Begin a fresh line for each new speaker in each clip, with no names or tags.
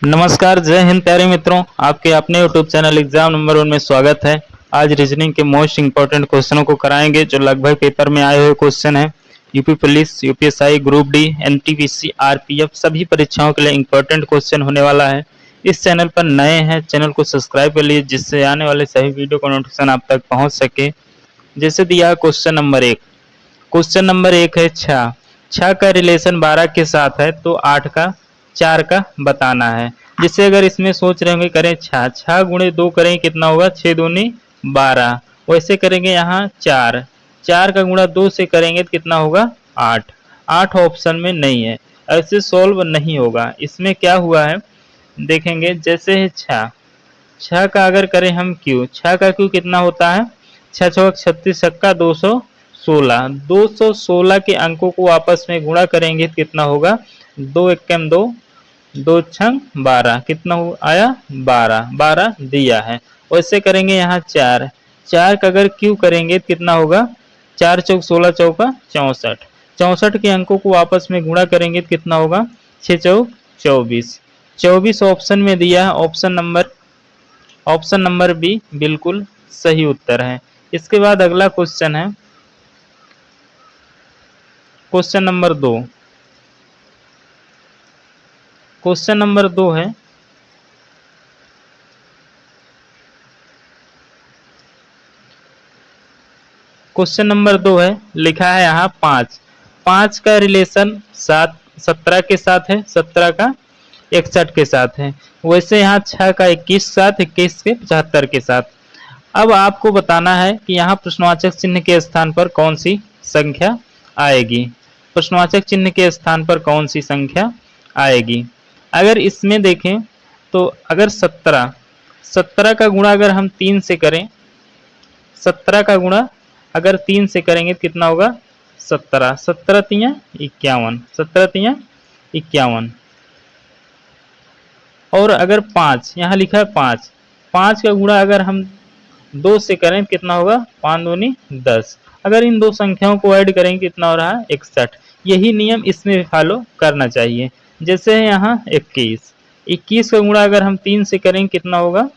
नमस्कार, जय हिंद प्यारे मित्रों। आपके अपने यूट्यूब चैनल एग्जाम नंबर 1 में स्वागत है। आज रीजनिंग के मोस्ट इंपॉर्टेंट क्वेश्चनों को कराएंगे जो लगभग पेपर में आए हुए क्वेश्चन हैं। UP police, UPSI, group D, NTPC, RPF सभी परीक्षाओं के लिए इंपॉर्टेंट क्वेश्चन होने वाला है। इस चैनल पर नए हैं, चैनल को सब्सक्राइब कर लीजिए जिससे आने वाले सभी वीडियो का नोटिफिकेशन आप तक पहुंच सके। जैसे दिया क्वेश्चन नंबर 1। क्वेश्चन नंबर 1 है 6। 6 का रिलेशन 12 के साथ है तो 8 का 4 का बताना है। जिससे अगर इसमें सोच रहे होंगे करें 6 6 गुणे 2 करें कितना होगा, 6 दूनी 12। वैसे करेंगे यहाँ 4 4 का गुणा 2 से करेंगे तो कितना होगा, 8 8 ऑप्शन में नहीं है, ऐसे सॉल्व नहीं होगा। इसमें क्या हुआ है देखेंगे। जैसे है 6 6 का अगर करें हम क्यू, 6 का क्यू कितना होता है, 6 छक 36 छक्का 216। 216 के अंकों को आपस में गुणा करेंगे तो कितना होगा, 2 एकम 2 2 छंग 12, कितना आया 12 12 दिया है। वैसे करेंगे यहाँ 4 4 का अगर क्यू करेंगे तो कितना होगा, 4 चौक 16 चौका 64 64 के अंकों को आपस में गुणा करेंगे तो कितना होगा, 6 चौक 24 24 ऑप्शन में दिया है। ऑप्शन नंबर बी बिल्कुल सही उत्तर है। इसके बाद अगला क्वेश्चन है क्वेश्चन नंबर 2। क्वेश्चन नंबर 2 है क्वेश्चन नंबर 2 है, लिखा है यहाँ 5 5 का रिलेशन 17 के साथ है, 17 का 61 के साथ है। वैसे यहाँ 6 का 21 साथ, 21 के 75 के साथ। अब आपको बताना है कि यहाँ प्रश्नवाचक चिन्ह के स्थान पर कौन सी संख्या आएगी। प्रश्नवाचक चिन्ह के स्थान पर कौन सी संख्या आएगी। अगर इसमें देखें तो अगर 17 का गुणा अगर हम 3 से करें, 17 का गुणा अगर 3 से करेंगे तो कितना होगा, 17 17 तिया 51 17 तिया 51। और अगर 5 यहाँ लिखा है 5 5 का गुणा अगर हम 2 से करें तो कितना होगा, 5 दूनी 10। अगर इन दो संख्याओं को ऐड करेंगे कितना हो रहा है, 61। यही नियम इसमें भी फॉलो करना चाहिए। जैसे है यहाँ 21 21 का गुणा अगर हम 3 से करेंगे कितना होगा,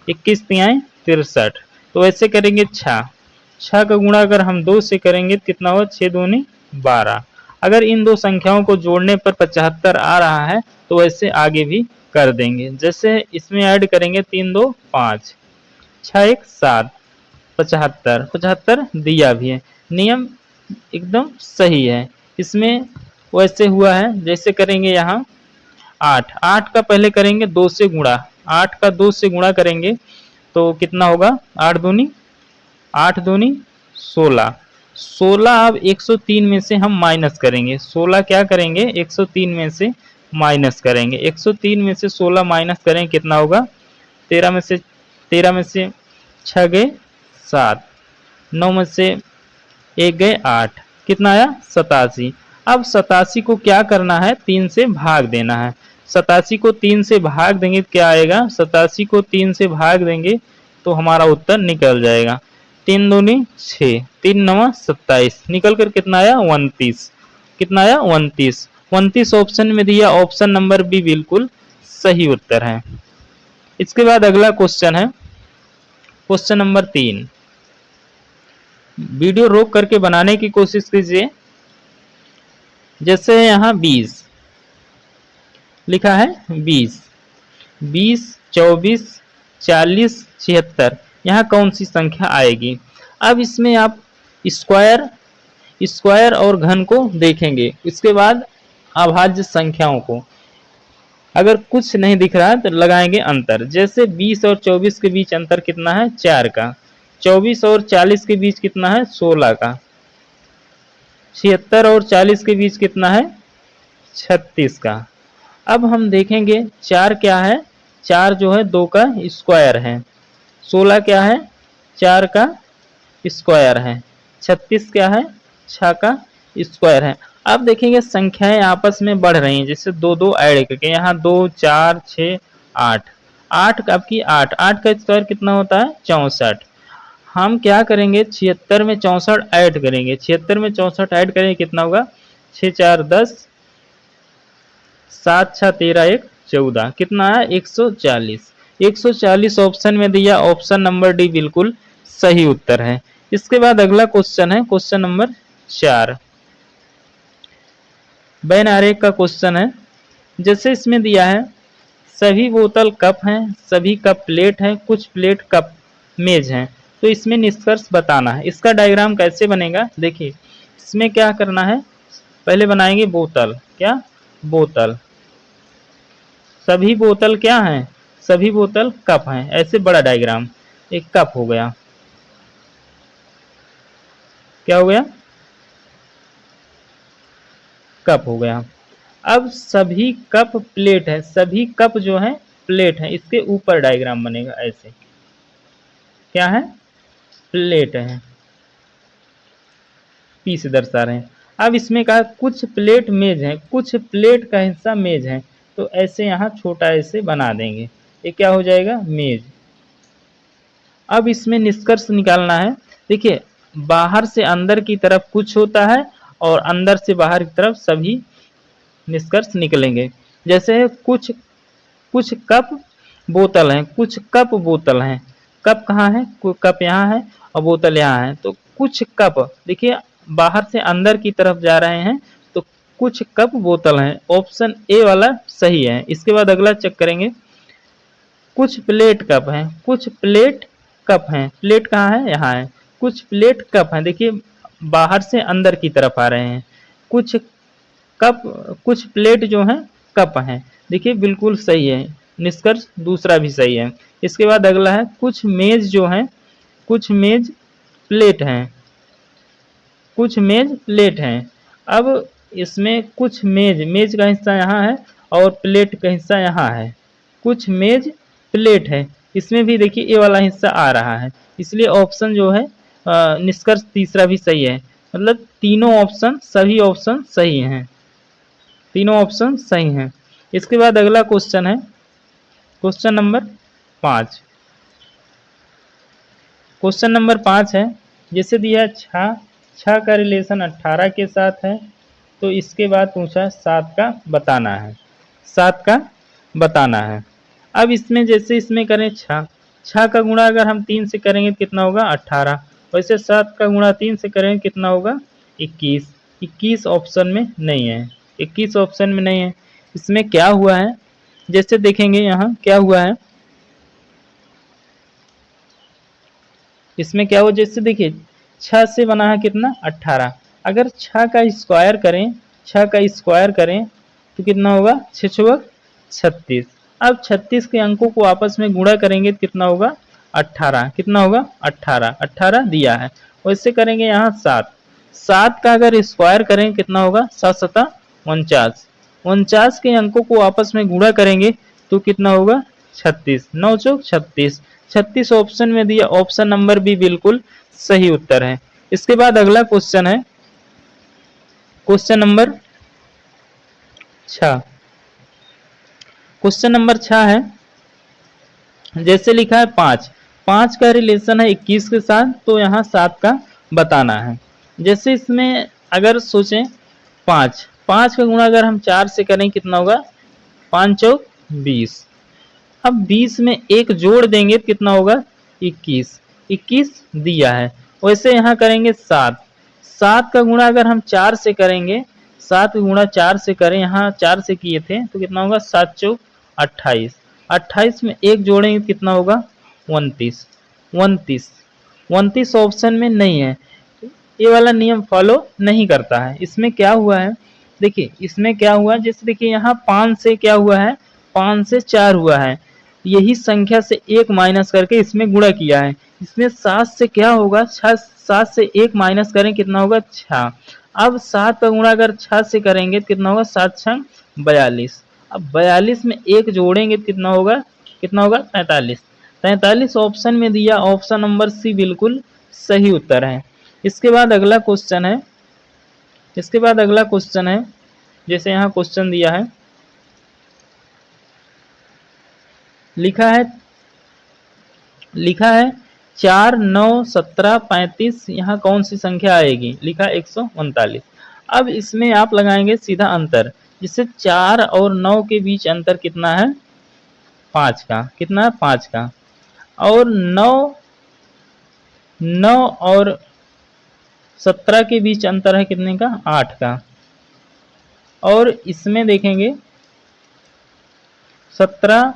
21 तियाएं 63। तो ऐसे करेंगे 6 का गुणा अगर हम 2 से करेंगे तो कितना होगा, 6 दूनी 12। अगर इन दो संख्याओं को जोड़ने पर 75 आ रहा है तो वैसे आगे भी कर देंगे। जैसे इसमें ऐड करेंगे 3 2 5 6 1 7 75 75 दिया भी है। नियम एकदम सही है। इसमें वैसे हुआ है। जैसे करेंगे यहाँ 8 8 का पहले करेंगे 2 से गुणा, 8 का 2 से गुणा करेंगे तो कितना होगा, 8 दूनी 8 दूनी 16 16। अब 103 में से हम माइनस करेंगे, 16 क्या करेंगे 103 में से माइनस करेंगे। 103 में से 16 माइनस करेंगे कितना होगा, 13 में से 6 गए 7, 9 में से 1 गए 8, कितना आया 87। अब 87 को क्या करना है, 3 से भाग देना है। 87 को 3 से भाग देंगे तो क्या आएगा, 87 को 3 से भाग देंगे तो हमारा उत्तर निकल जाएगा। 3 दूनी 6 3 9 27 निकल कर कितना आया 29, कितना आया 29 29 ऑप्शन में दिया। ऑप्शन नंबर बी बिल्कुल सही उत्तर है। इसके बाद अगला क्वेश्चन है क्वेश्चन नंबर 3। वीडियो रोक करके बनाने की कोशिश कीजिए। जैसे है यहाँ 20 लिखा है, 20 20 24 40 76, यहाँ कौन सी संख्या आएगी। अब इसमें आप स्क्वायर और घन को देखेंगे, इसके बाद अभाज्य संख्याओं को। अगर कुछ नहीं दिख रहा तो लगाएंगे अंतर। जैसे 20 और 24 के बीच अंतर कितना है, 4 का। 24 और 40 के बीच कितना है, 16 का। 76 और 40 के बीच कितना है, 36 का। अब हम देखेंगे 4 क्या है, 4 जो है 2 का स्क्वायर है। 16 क्या है, 4 का स्क्वायर है। 36 क्या है, 6 का स्क्वायर है। अब देखेंगे संख्याएं आपस में बढ़ रही हैं, जैसे 2 2 ऐड करके यहाँ 2 4 6 8 8 आपकी 8 8 का स्क्वायर कितना होता है, 64। हम क्या करेंगे 76 में 64 ऐड करेंगे। 76 में 64 ऐड करेंगे कितना होगा, 6 4 10 7 6 13 1 14 कितना है 140। 140 ऑप्शन में दिया, ऑप्शन नंबर डी बिल्कुल सही उत्तर है। इसके बाद अगला क्वेश्चन है क्वेश्चन नंबर 4, वेन आरेख का क्वेश्चन है। जैसे इसमें दिया है सभी बोतल कप हैं, सभी कप प्लेट हैं, कुछ प्लेट कप मेज हैं, तो इसमें निष्कर्ष बताना है। इसका डायग्राम कैसे बनेगा देखिए, इसमें क्या करना है, पहले बनाएंगे बोतल, क्या बोतल, सभी बोतल क्या हैं, सभी बोतल कप हैं, ऐसे बड़ा डायग्राम, एक कप हो गया, क्या हो गया कप हो गया। अब सभी कप प्लेट है, सभी कप जो है प्लेट है, इसके ऊपर डायग्राम बनेगा ऐसे, क्या है प्लेट है, पी से दर्शा रहे हैं। अब इसमें कहा कुछ प्लेट मेज है, कुछ प्लेट का हिस्सा मेज है, तो ऐसे यहाँ छोटा ऐसे बना देंगे, ये क्या हो जाएगा मेज। अब इसमें निष्कर्ष निकालना है, देखिए बाहर से अंदर की तरफ कुछ होता है और अंदर से बाहर की तरफ सभी निष्कर्ष निकलेंगे। जैसे कुछ कुछ कप बोतल हैं, कुछ कप बोतल हैं, कप कहाँ है, कप यहाँ है और बोतल यहाँ है, तो कुछ कप देखिए बाहर से अंदर की तरफ जा रहे हैं, तो कुछ कप बोतल हैं, ऑप्शन ए वाला सही है। इसके बाद अगला चेक करेंगे, कुछ प्लेट कप हैं, कुछ प्लेट कप हैं, प्लेट कहाँ है यहाँ है, कुछ प्लेट कप हैं, देखिए बाहर से अंदर की तरफ आ रहे हैं, कुछ कप कुछ प्लेट जो हैं कप हैं, देखिए बिल्कुल सही है, निष्कर्ष दूसरा भी सही है। इसके बाद अगला है कुछ मेज जो हैं, कुछ मेज प्लेट हैं, कुछ मेज प्लेट हैं। अब इसमें कुछ मेज, मेज का हिस्सा यहाँ है और प्लेट का हिस्सा यहाँ है, कुछ मेज प्लेट है, इसमें भी देखिए ये वाला हिस्सा आ रहा है, इसलिए ऑप्शन जो है निष्कर्ष तीसरा भी सही है, मतलब तीनों ऑप्शन सभी ऑप्शन सही हैं, तीनों ऑप्शन सही हैं। इसके बाद अगला क्वेश्चन है क्वेश्चन नंबर 5। क्वेश्चन नंबर 5 है, जैसे दिया 6 का रिलेशन 18 के साथ है, तो इसके बाद पूछा 7 का बताना है, 7 का बताना है। अब इसमें जैसे इसमें करें 6 का गुणा अगर हम 3 से करेंगे तो कितना होगा 18, वैसे 7 का गुणा 3 से करेंगे कितना होगा 21। 21 ऑप्शन में नहीं है, 21 ऑप्शन में नहीं है। इसमें क्या हुआ है, जैसे देखेंगे यहाँ क्या हुआ है, इसमें क्या हुआ, जैसे देखिए 6 से बना है कितना 18, अगर 6 का स्क्वायर करें, 6 का स्क्वायर करें तो कितना होगा 6 36। अब 36 के अंकों को आपस में गुणा करेंगे तो कितना होगा 18, कितना होगा 18, 18 दिया है। वैसे करेंगे यहाँ 7, 7 का अगर स्क्वायर करें कितना होगा 7 सता 49, 49 के अंकों को आपस में गुणा करेंगे तो कितना होगा 36, 9 चौक 36, 36 ऑप्शन में दिया, ऑप्शन नंबर बी बिल्कुल सही उत्तर है। इसके बाद अगला क्वेश्चन है क्वेश्चन नंबर 6। क्वेश्चन नंबर 6 है, जैसे लिखा है 5, 5 का रिलेशन है 21 के साथ, तो यहाँ 7 का बताना है। जैसे इसमें अगर सोचें 5, 5 का गुणा अगर हम 4 से करें कितना होगा 5 चौक 20, अब 20 में एक जोड़ देंगे तो कितना होगा 21, 21 दिया है। वैसे यहाँ करेंगे 7, 7 का गुणा अगर हम 4 से करेंगे, 7 का गुणा 4 से करें, यहाँ 4 से किए थे तो कितना होगा 7 चौक 28, 28 में एक जोड़ेंगे तो कितना होगा 29, 29, 29 ऑप्शन में नहीं है, ये वाला नियम फॉलो नहीं करता है। इसमें क्या हुआ है देखिए, इसमें क्या हुआ, जैसे देखिए यहाँ 5 से क्या हुआ है, 5 से 4 हुआ है, यही संख्या से 1 माइनस करके इसमें गुणा किया है। इसमें 7 से क्या होगा 7 से 1 माइनस करें कितना होगा 6, अब 7 का गुणा अगर 6 से करेंगे तो कितना होगा 7 6 42, अब 42 में एक जोड़ेंगे तो कितना होगा 43, 43 ऑप्शन में दिया, ऑप्शन नंबर सी बिल्कुल सही उत्तर है। इसके बाद अगला क्वेश्चन है, इसके बाद अगला क्वेश्चन है, जैसे यहाँ क्वेश्चन दिया है, लिखा है 4 9 17 35, यहाँ कौन सी संख्या आएगी, लिखा 139। अब इसमें आप लगाएंगे सीधा अंतर, जिससे 4 और 9 के बीच अंतर कितना है? 5 का। कितना है? 5 का। और 9 और 17 के बीच अंतर है कितने का? 8 का। और इसमें देखेंगे 17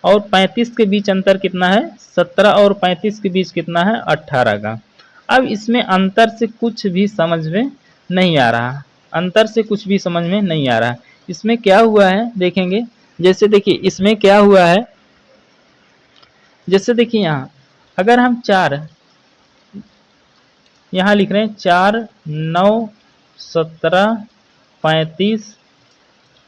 और 35 के बीच अंतर कितना है? 17 और 35 के बीच कितना है? 18 का। अब इसमें अंतर से कुछ भी समझ में नहीं आ रहा, अंतर से कुछ भी समझ में नहीं आ रहा। इसमें क्या हुआ है देखेंगे, जैसे देखिए इसमें क्या हुआ है, जैसे देखिए यहाँ अगर हम 4 यहाँ लिख रहे हैं 4, 9, 17, 35,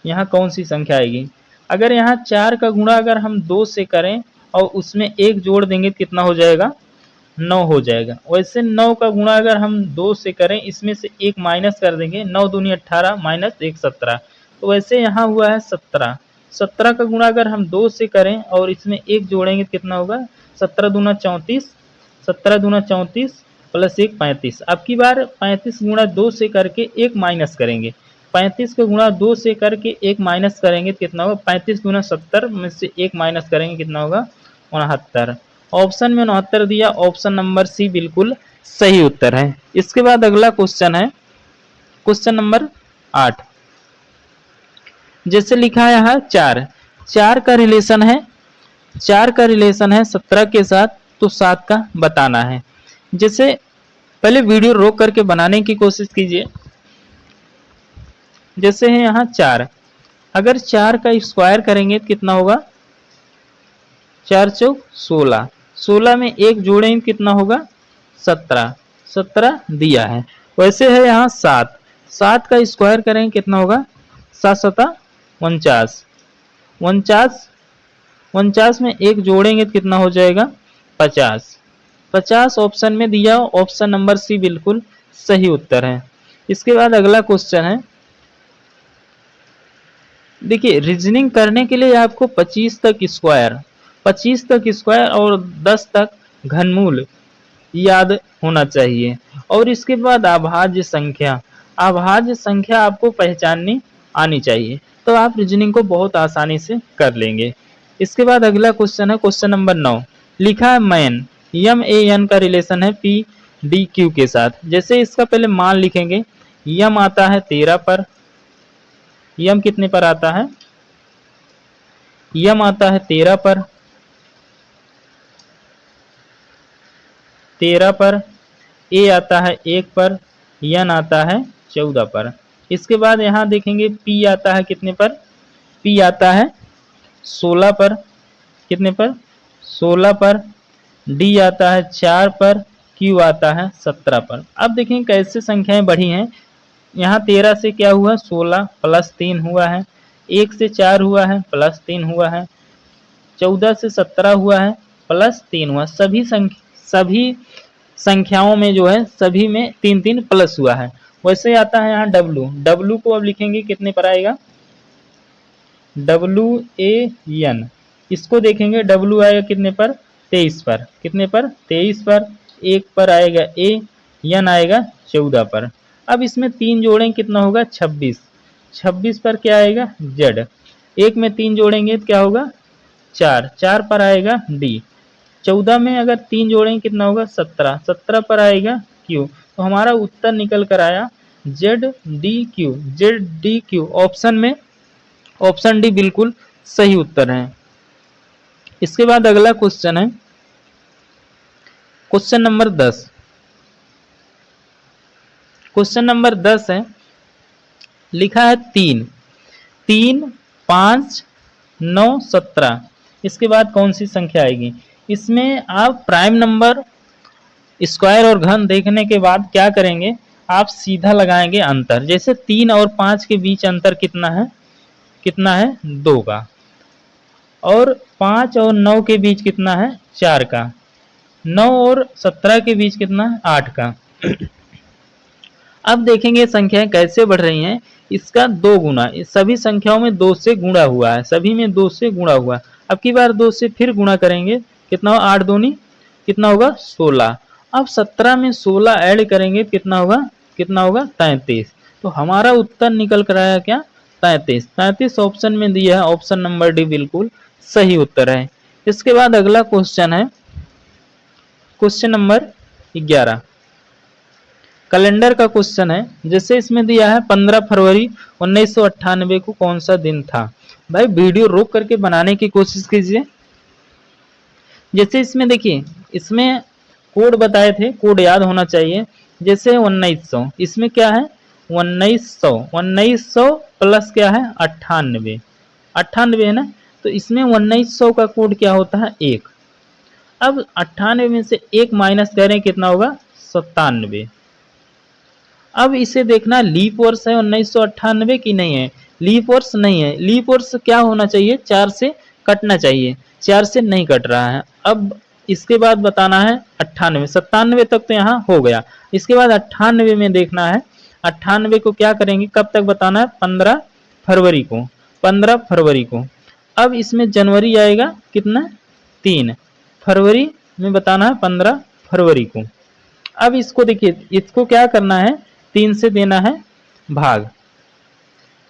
यहाँ कौन सी संख्या आएगी? अगर यहाँ 4 का गुणा अगर हम 2 से करें और उसमें 1 जोड़ देंगे तो कितना हो जाएगा? 9 हो जाएगा। वैसे 9 का गुणा अगर हम 2 से करें, इसमें से 1 माइनस कर देंगे, 9 दूनी 18 माइनस 1 17। तो वैसे यहाँ हुआ है 17। 17 का गुणा अगर हम 2 से करें और इसमें 1 जोड़ेंगे तो कितना होगा? 17 दूना 34, 17 दूना 34 प्लस 1 35। अब की बार 35 गुणा 2 से करके 1 माइनस करेंगे, 35 का गुणा 2 से करके 1 माइनस करेंगे तो कितना होगा? 35 दूना 70 में से 1 माइनस करेंगे कितना होगा? 69। ऑप्शन में 69 दिया, ऑप्शन नंबर सी बिल्कुल सही उत्तर है। इसके बाद अगला क्वेश्चन है क्वेश्चन नंबर 8। जैसे लिखा है यहाँ 4 का रिलेशन है, 4 का रिलेशन है 17 के साथ, तो 7 का बताना है। जैसे पहले वीडियो रोक करके बनाने की कोशिश कीजिए। जैसे है यहाँ 4, अगर 4 का स्क्वायर करेंगे तो कितना होगा? 4 चौक 16, 16 में 1 जोड़ेंगे कितना होगा? 17, 17 दिया है। वैसे है यहाँ 7, 7 का स्क्वायर करेंगे कितना होगा? 7 सता 49, 49, 49 में 1 जोड़ेंगे तो कितना हो जाएगा? 50, 50 ऑप्शन में दिया, ऑप्शन नंबर सी बिल्कुल सही उत्तर है। इसके बाद अगला क्वेश्चन है, देखिए रीजनिंग करने के लिए आपको 25 तक स्क्वायर, 25 तक स्क्वायर और 10 तक घनमूल याद होना चाहिए। और इसके बाद अभाज्य संख्या, अभाज्य संख्या आपको पहचाननी आनी चाहिए, तो आप रीजनिंग को बहुत आसानी से कर लेंगे। इसके बाद अगला क्वेश्चन है क्वेश्चन नंबर 9। लिखा है मैन, यम ए एन का रिलेशन है पी डी क्यू के साथ। जैसे इसका पहले मान लिखेंगे, यम आता है 13 पर, यम कितने पर आता है? यम आता है 13 पर, 13 पर, ए आता है 1 पर, एन आता है 14 पर। इसके बाद यहाँ देखेंगे पी आता है कितने पर? पी आता है 16 पर, कितने पर? 16 पर। डी आता है 4 पर, क्यू आता है 17 पर। अब देखें कैसे संख्याएं बढ़ी हैं। यहाँ 13 से क्या हुआ? 16 प्लस 3 हुआ है, 1 से 4 हुआ है प्लस 3 हुआ है, 14 से 17 हुआ है प्लस 3 हुआ। सभी संख्याओं में जो है सभी में 3-3 प्लस हुआ है। वैसे आता है यहाँ डब्लू, डब्लू को अब लिखेंगे कितने पर आएगा? डब्लू ए एन, इसको देखेंगे डब्लू आएगा कितने पर? 23 पर, कितने पर? 23 पर। 1 पर आएगा ए, एन आएगा 14 पर। अब इसमें 3 जोड़ेंगे कितना होगा? 26, 26 पर क्या आएगा? जेड। 1 में 3 जोड़ेंगे तो क्या होगा? 4, 4 पर आएगा डी। 14 में अगर 3 जोड़ेंगे कितना होगा? 17, 17 पर आएगा क्यू। तो हमारा उत्तर निकल कर आया Z D Q, Z D Q. Option में ऑप्शन डी बिल्कुल सही उत्तर है। इसके बाद अगला क्वेश्चन है क्वेश्चन नंबर 10। क्वेश्चन नंबर 10 है, लिखा है 3, 3, 5, 9, 17। इसके बाद कौन सी संख्या आएगी? इसमें आप प्राइम नंबर, स्क्वायर और घन देखने के बाद क्या करेंगे? आप सीधा लगाएंगे अंतर। जैसे 3 और 5 के बीच अंतर कितना है? कितना है? 2 का। और 5 और 9 के बीच कितना है? 4 का। 9 और 17 के बीच कितना है? 8 का। अब देखेंगे संख्याएं कैसे बढ़ रही हैं। इसका 2 गुना, इस सभी संख्याओं में 2 से गुणा हुआ है, सभी में 2 से गुणा हुआ। अब की बार 2 से फिर गुणा करेंगे, कितना होगा? 8 दूनी कितना होगा? 16। अब 17 में 16 ऐड करेंगे कितना होगा? कितना होगा? 33। तो हमारा उत्तर निकल कर आया क्या? 33। 33 ऑप्शन में दिया है, ऑप्शन नंबर डी बिल्कुल सही उत्तर है। इसके बाद अगला क्वेश्चन है क्वेश्चन नंबर 11, कैलेंडर का क्वेश्चन है। जैसे इसमें दिया है 15 फरवरी 1998 को कौन सा दिन था। भाई वीडियो रोक करके बनाने की कोशिश कीजिए। जैसे इसमें देखिए, इसमें कोड बताए थे, कोड याद होना चाहिए। जैसे 1900, इसमें क्या है 1900, 1900 प्लस क्या है 98, 98 है ना, तो इसमें 1900 का कोड क्या होता है 1। अब 98 में से 1 माइनस करें कितना होगा 97। अब इसे देखना लीप वर्ष है 1998 की नहीं है, लीप वर्ष नहीं है। लीप वर्ष क्या होना चाहिए 4 से कटना चाहिए, 4 से नहीं कट रहा है। अब इसके बाद बताना है 98, 97 तक तो यहाँ हो गया। इसके बाद 98 में देखना है, 98 को क्या करेंगे कब तक बताना है 15 फरवरी को, 15 फरवरी को। अब इसमें जनवरी आएगा कितना 3, फरवरी में बताना है 15 फरवरी को। अब इसको देखिए, इसको क्या करना है 3 से देना है भाग।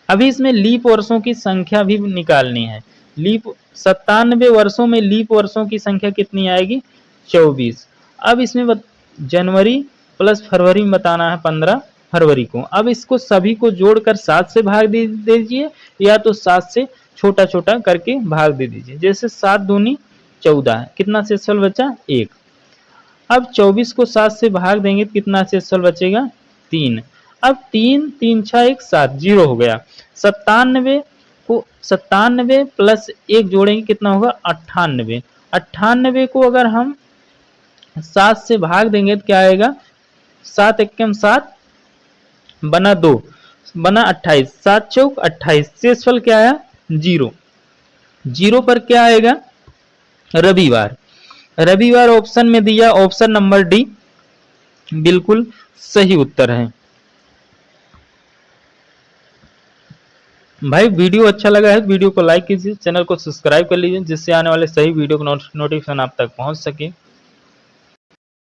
अभी इसमें लीप वर्षों की संख्या भी निकालनी है। लीप 97 वर्षों में लीप वर्षों की संख्या कितनी आएगी 24। अब इसमें जनवरी प्लस फरवरी में बताना है 15 फरवरी को। अब इसको सभी को जोड़कर 7 से भाग दे दीजिए, या तो 7 से छोटा छोटा करके भाग दे दीजिए। जैसे 7 दूनी 14, कितना शेषफल बचा 1। अब 24 को 7 से भाग देंगे तो कितना शेषफल बचेगा 3। अब 3 3 6 1 7, 0 हो गया। 97 को 97 प्लस 1 जोड़ेंगे कितना होगा 98। 98 को अगर हम 7 से भाग देंगे तो क्या आएगा 7 एकम 7 बना 2 बना 28, 7 चौक 28, शेषफल क्या आया 0। 0 पर क्या आएगा रविवार। रविवार ऑप्शन में दिया, ऑप्शन नंबर डी बिल्कुल सही उत्तर है। भाई वीडियो अच्छा लगा है, वीडियो को लाइक कीजिए, चैनल को सब्सक्राइब कर लीजिए, जिससे आने वाले सही वीडियो का नोटिफिकेशन आप तक पहुंच सके।